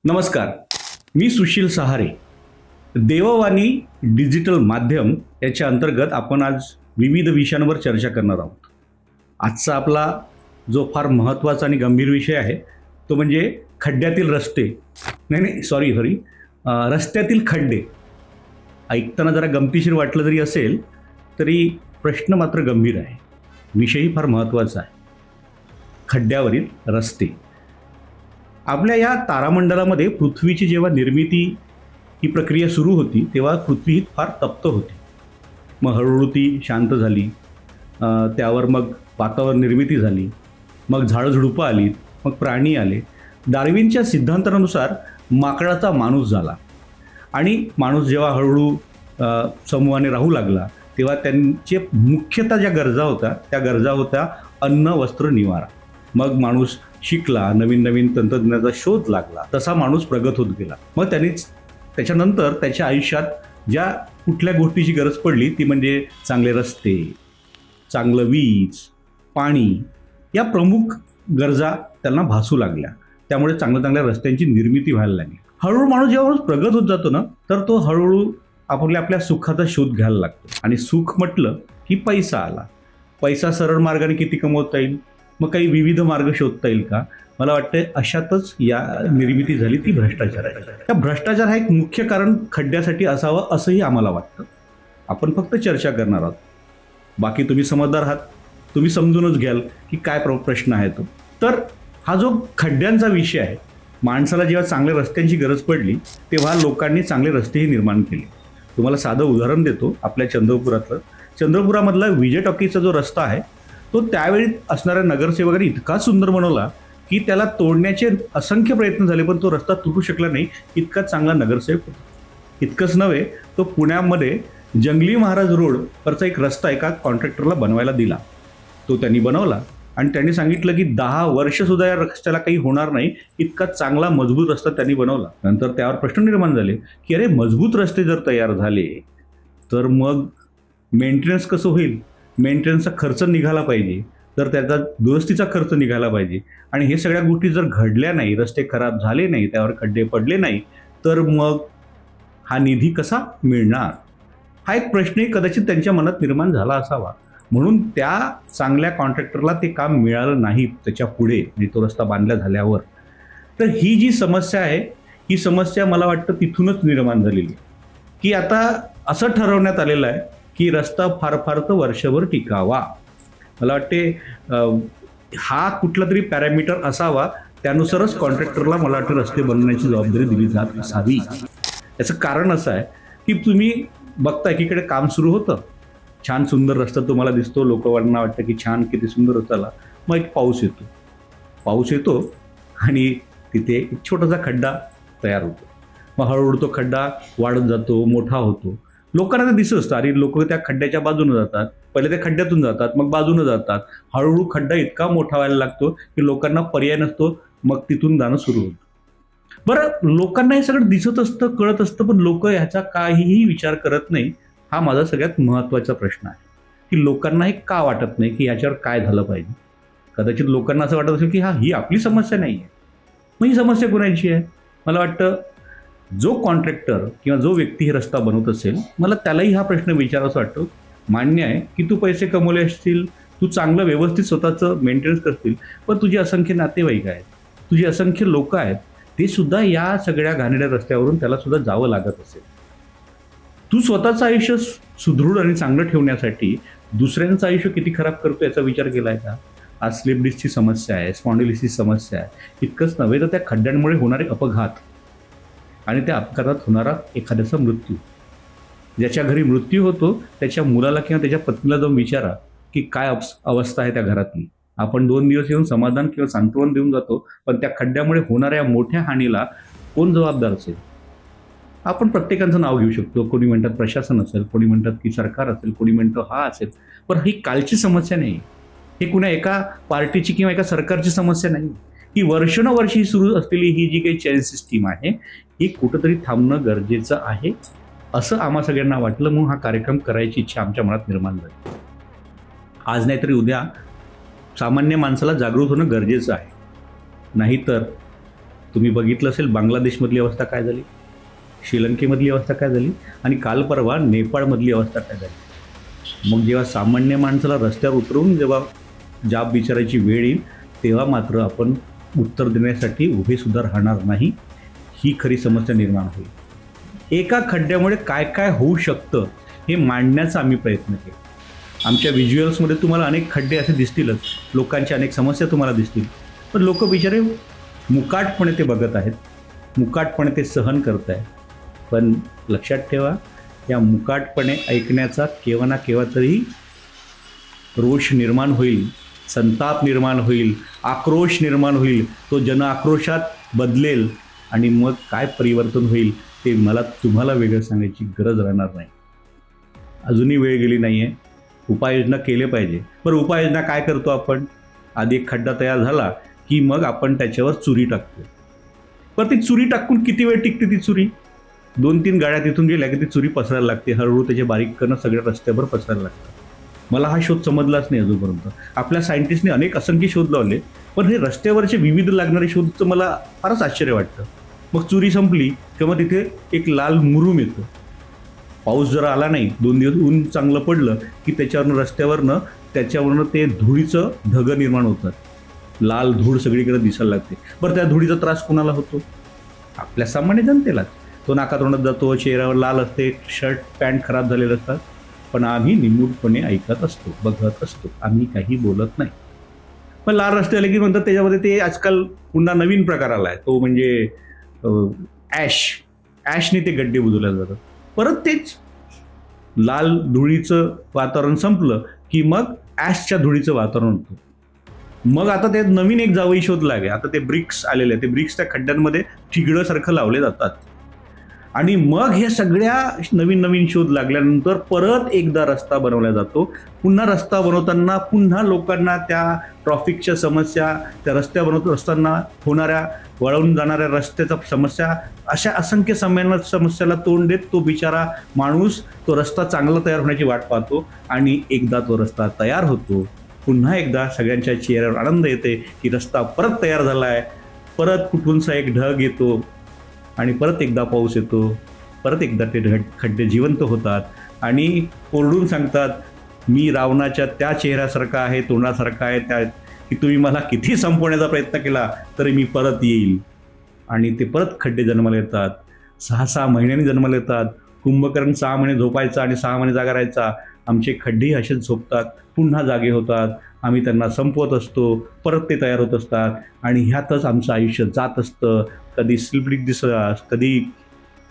नमस्कार, मी सुशील सहारे. देववाणी डिजिटल माध्यम याच्या अंतर्गत आपण आज विविध विषयांवर चर्चा करणार आहोत. आजचा आपला जो फार महत्त्वाचा आणि गंभीर विषय आहे तो म्हणजे खड्ड्यातील रस्ते. सॉरी रस्त्यातील खड्डे. ऐकताना जरा गमतीशीर वाटलं जरी असेल तरी प्रश्न मात्र गंभीर आहे. विषयही फार महत्त्वाचा आहे. खड्ड्यावरील रस्ते. आपल्या या तारामंडलामध्ये पृथ्वीची जेव्हा निर्मिती ही प्रक्रिया सुरू होती तेव्हा पृथ्वी ही फार तप्त होती. मग हळूहळू ती शांत झाली. त्यावर मग वातावरण निर्मिती झाली. मग झाडझुडपं आली. मग प्राणी आले. डार्विनच्या सिद्धांतानुसार माकडाचा माणूस झाला. आणि माणूस जेव्हा हळूहळू समूहाने राहू लागला तेव्हा त्यांचे मुख्यतः ज्या गरजा होत्या त्या गरजा होत्या अन्न, वस्त्र, निवारा. मग माणूस शिकला, नवीन नवीन तंत्रज्ञानाचा शोध लागला, तसा माणूस प्रगत होत गेला. मग त्याच्यानंतर त्याच्या आयुष्यात ज्या कुठल्या गोष्टीची गरज पडली ती म्हणजे चांगले रस्ते, चांगलं वीज, पाणी या प्रमुख गरजा त्यांना भासू लागल्या. त्यामुळे चांगल्या रस्त्यांची निर्मिती व्हायला लागली. हळूहळू माणूस जेव्हा प्रगत होत जातो ना तर तो हळूहळू आपल्या सुखाचा शोध घ्यायला लागतो. आणि सुख म्हटलं की पैसा आला. पैसा सरळ मार्गाने किती कमवता येईल, मग काही विविध मार्ग शोधता येईल का? मला वाटतं अशातच या निर्मिती झाली ती भ्रष्टाचार आहे. त्या भ्रष्टाचार हा एक मुख्य कारण खड्ड्यासाठी असावं असंही आम्हाला वाटतं. आपण फक्त चर्चा करणार आहोत. बाकी तुम्ही समजदार आहात, तुम्ही समजूनच घ्याल की काय प्रश्न आहे तो. तर हा जो खड्ड्यांचा विषय आहे, माणसाला जेव्हा चांगल्या रस्त्यांची गरज पडली तेव्हा लोकांनी चांगले रस्तेही निर्माण केले. तुम्हाला साधं उदाहरण देतो. आपल्या चंद्रपुरामधला विजय टॉकीजचा जो रस्ता आहे तो त्यावेळी असणाऱ्या नगरसेवकांनी इतका सुंदर बनवला की त्याला तोडण्याचे असंख्य प्रयत्न झाले पण तो रस्ता तुटू शकला नाही. इतका चांगला नगरसेवक होता. इतकंच नव्हे, तो पुण्यामध्ये जंगली महाराज रोडवरचा एक रस्ता एका कॉन्ट्रॅक्टरला बनवायला दिला. तो त्यांनी बनवला आणि त्यांनी सांगितलं की 10 वर्षसुद्धा या रस्त्याला काही होणार नाही, इतका चांगला मजबूत रस्ता त्यांनी बनवला. नंतर त्यावर प्रश्न निर्माण झाले की अरे, मजबूत रस्ते जर तयार झाले तर मग मेंटेनन्स कसं होईल? मेंटेनन्सचा खर्च निघाला पाहिजे, तर त्याचा दुरुस्तीचा खर्च निघाला पाहिजे. आणि हे सगळ्या गोष्टी जर घडल्या नाही, रस्ते खराब झाले नाही, त्यावर खड्डे पडले नाही, तर मग हा निधी कसा मिळणार? हा एक प्रश्नही कदाचित त्यांच्या मनात निर्माण झाला असावा. म्हणून त्या चांगल्या कॉन्ट्रॅक्टरला ते काम मिळालं नाही त्याच्या पुढे, म्हणजे तो रस्ता बांधला झाल्यावर. तर ही जी समस्या आहे ही समस्या मला वाटतं तिथूनच निर्माण झालेली आहे की आता असं ठरवण्यात आलेलं आहे की रस्ता फार तर वर्षभर टिकावा. मला वाटते हा कुठला तरी पॅरामीटर असावा, त्यानुसारच कॉन्ट्रॅक्टरला मला वाटतं रस्ते बनवण्याची जबाबदारी दिली जात असावी. याचं कारण असं आहे की तुम्ही बघता एकीकडे काम सुरू होतं, छान सुंदर रस्ता तुम्हाला दिसतो, लोकांना वाटतं की छान किती सुंदर रस्ताला. मग एक पाऊस येतो आणि तिथे एक छोटासा खड्डा तयार होतो. मग हळूहळू तो खड्डा वाढत जातो, मोठा होतो. लोकांना ते दिसत असतं, अरे लोक त्या खड्ड्याच्या बाजूनं जातात, पहिले त्या खड्ड्यातून जातात, मग बाजूनं जातात. हळूहळू खड्डा इतका मोठा व्हायला लागतो की लोकांना पर्याय नसतो, मग तिथून जाणं सुरू होतं. बरं, लोकांना हे सगळं दिसत असतं, कळत असतं, पण लोक ह्याचा काहीही विचार करत नाही. हा माझा सगळ्यात महत्त्वाचा प्रश्न आहे की लोकांना हे का वाटत नाही की याच्यावर काय झालं पाहिजे. कदाचित लोकांना असं वाटत असेल की ही आपली समस्या नाही आहे. मग ही समस्या कोणाची आहे? मला वाटतं जो कॉन्ट्रॅक्टर किंवा जो व्यक्ती हे रस्ता बनवत असेल, मला त्यालाही हा प्रश्न विचारावासा वाटतो. मान्य आहे की तू पैसे कमवले असतील, तू चांगलं व्यवस्थित स्वतःचं मेंटेनन्स करतील, पण तुझे असंख्य नातेवाईक आहेत, तुझे असंख्य लोक आहेत, ते सुद्धा या सगळ्या घाणेरड्या रस्त्यावरून त्याला सुद्धा जावं लागत असेल. तू स्वतःचं आयुष्य सुदृढ आणि चांगलं ठेवण्यासाठी दुसऱ्यांचं आयुष्य किती खराब करतो याचा विचार केला आहे का? आज स्लिप डिस्कची समस्या आहे, स्पॉन्डिलिसची समस्या आहे. इतकंच नव्हे तर त्या खड्ड्यांमुळे होणारे अपघात आणि त्या अपघातात होणारा एखाद्याचा मृत्यू. ज्याच्या घरी मृत्यू होतो त्याच्या मुलाला किंवा त्याच्या पत्नीला जाऊन विचारा की काय अवस्था आहे त्या घरातली. आपण 2 दिवस येऊन समाधान किंवा सांत्वन देऊन जातो, पण त्या खड्ड्यामुळे होणाऱ्या मोठ्या हानीला कोण जबाबदार असेल? आपण प्रत्येकाचं नाव घेऊ शकतो. कोणी म्हणतात प्रशासन असेल, कोणी म्हणतात की सरकार असेल, कोणी म्हणतो हा असेल. पण ही कालची समस्या नाही, ही कुणा एका पार्टीची किंवा एका सरकारची समस्या नाही. ही वर्षानुवर्षी सुरू असलेली ही जी काही चेन सिस्टीम आहे ही कुठंतरी थांबणं गरजेचं आहे असं आम्हा सगळ्यांना वाटलं. म्हणून हा कार्यक्रम करायची इच्छा आमच्या मनात निर्माण झाली. आज नाहीतरी उद्या सामान्य माणसाला जागृत होणं गरजेचं आहे. नाहीतर तुम्ही बघितलं असेल बांगलादेशमधली अवस्था काय झाली, श्रीलंकेमधली अवस्था काय झाली, आणि काल परवा नेपाळमधली अवस्था काय झाली. मग जेव्हा सामान्य माणसाला रस्त्यावर उतरून जेव्हा जाब विचारायची वेळ येईल तेव्हा मात्र आपण उत्तर देण्यासाठी उभे सुद्धा राहणार नाही. ही खरी समस्या निर्माण होईल. एका खड्ड्यामुळे काय काय होऊ शकतं हे मांडण्याचा आम्ही प्रयत्न केला. आमच्या व्हिज्युअल्समध्ये तुम्हाला अनेक खड्डे असे दिसतीलच, लोकांच्या अनेक समस्या तुम्हाला दिसतील, पण लोक बिचारे मुकाटपणे ते बघत आहेत, मुकाटपणे ते सहन करत आहेत. पण लक्षात ठेवा, या मुकाटपणे ऐकण्याचा केव्हा ना केव्हा तरी रोष निर्माण होईल, संताप निर्माण होईल, आक्रोश निर्माण होईल. तो जन आक्रोशात बदलेल आणि मग काय परिवर्तन होईल ते मला तुम्हाला वेगळं सांगायची गरज राहणार नाही. अजूनही वेळ गेली नाही आहे. उपाययोजना केले पाहिजे. बरं, उपाययोजना काय करतो आपण? आधी एक खड्डा तयार झाला की मग आपण त्याच्यावर चुरी टाकतो. पण ती चुरी टाकून किती वेळ टिकते ती चुरी? 2-3 गाड्या तिथून गेल्या की ती चुरी पसरायला लागते. हळूहळू त्याचे बारीक कणं सगळ्या रस्त्यावर पसरायला लागतात. मला हा शोध समजलाच नाही अजूनपर्यंत. आपल्या सायंटिस्टने अनेक असंख्य शोध लावले, पण हे रस्त्यावरचे विविध लागणारे शोधचं मला फारच आश्चर्य वाटतं. मग चुरी संपली तेव्हा तिथे एक लाल मुरूम येतो. पाऊस जरा आला नाही, 2 दिवस ऊन चांगलं पडलं की त्याच्यावरनं ते धुळीचं ढगं निर्माण होतात. लाल धूळ सगळीकडे दिसायला लागते. बरं, त्या धुळीचा त्रास कोणाला होतो? आपल्या सामान्य जनतेलाच. तो नाकातोंडात जातो, चेहऱ्यावर लाल असते, शर्ट पॅन्ट खराब झालेले असतात. पण आम्ही निमूटपणे ऐकत असतो, बघत असतो, आम्ही काही बोलत नाही. पण लाल रस्ते आले की म्हणतात त्याच्यामध्ये ते आजकाल पुन्हा नवीन प्रकार आला आहे, तो म्हणजे ॲशने ते गड्डे बुजवले जातात. परत तेच लाल धुळीचं वातावरण संपलं की मग ॲशच्या धुळीचं वातावरण होतं. मग आता ते नवीन एक जावई शोध लागे. आता ते ब्रिक्स आलेले आहे. ते ब्रिक्स त्या खड्ड्यांमध्ये ठिगळंसारखं लावले जातात. आणि मग हे सगळ्या नवीन नवीन शोध लागल्यानंतर परत एकदा रस्ता बनवला जातो. पुन्हा रस्ता बनवताना पुन्हा लोकांना त्या ट्रॉफिकच्या समस्या, त्या रस्त्या बनवत असताना होणाऱ्या वळवून जाणाऱ्या रस्त्याच्या समस्या, अशा असंख्य समस्याला तोंड देत तो बिचारा माणूस तो रस्ता चांगला तयार होण्याची वाट पाहतो. आणि एकदा तो रस्ता तयार होतो, पुन्हा एकदा सगळ्यांच्या चेहऱ्यावर आनंद येते की रस्ता परत तयार झाला आहे. परत कुठूनचा एक ढग येतो आणि परत एकदा पाऊस येतो. परत एकदा ते खड्डे जिवंत होतात आणि ओरडून सांगतात, मी रावणाच्या त्या चेहऱ्यासारखा आहे, तोंडासारखा आहे, त्या की तुम्ही मला किती संपवण्याचा प्रयत्न केला तरी मी परत येईल. आणि ते परत खड्डे जन्माला येतात. 6-6 महिन्यांनी जन्माला येतात. कुंभकर्ण 6 महिने झोपायचा आणि 6 महिने जागा राहायचा. आमचे खड्डेही असेच झोपतात, पुन्हा जागे होतात. आम्ही त्यांना संपवत असतो, परत ते तयार होत असतात. आणि ह्यातच आमचं आयुष्य जात असतं. कधी स्लिप डिस्क दिसतात, कधी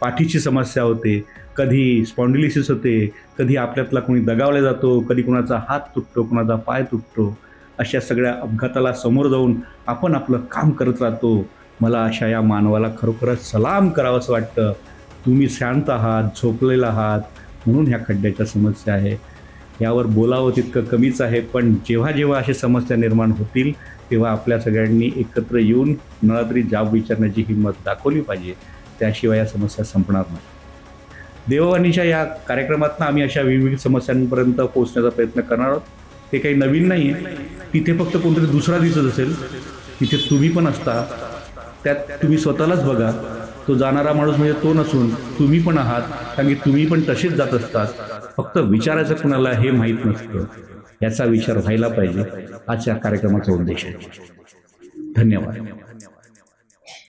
पाठीची समस्या होते, कधी स्पॉन्डिलिसिस होते, कधी आपल्यातला कोणी दगावला जातो, कधी कोणाचा हात तुटतो, कोणाचा पाय तुटतो. अशा सगळ्या अपघाताला समोर जाऊन आपण आपलं काम करत राहतो. मला अशा या मानवाला खरोखरच सलाम करावंसं वाटतं. तुम्ही शांत आहात, झोपलेला आहात, म्हणून ह्या खड्ड्याच्या समस्या आहे. यावर बोलावं तितकं कमीच आहे. पण जेव्हा जेव्हा अशा समस्या निर्माण होतील तेव्हा आपल्या सगळ्यांनी एकत्र येऊन कुणाला तरी जाब विचारण्याची हिंमत दाखवली पाहिजे. त्याशिवाय या समस्या संपणार नाही. देववाणीच्या या कार्यक्रमातून आम्ही अशा विविध समस्यांपर्यंत पोहोचण्याचा प्रयत्न करणार आहोत. ते काही नवीन नाही आहे. तिथे फक्त कोणतरी दुसरा दिसत असेल, तिथे तुम्ही पण असता. त्यात तुम्ही स्वतःलाच बघा. तो जाणारा माणूस म्हणजे तो नसून तुम्ही पण आहात, कारण की तुम्ही पण तसेच जात असतात. फक्त विचारायचं कुणाला हे माहीत नसतं. याचा विचार व्हायला पाहिजे. आजच्या कार्यक्रमाचा उद्देश आहे. धन्यवाद.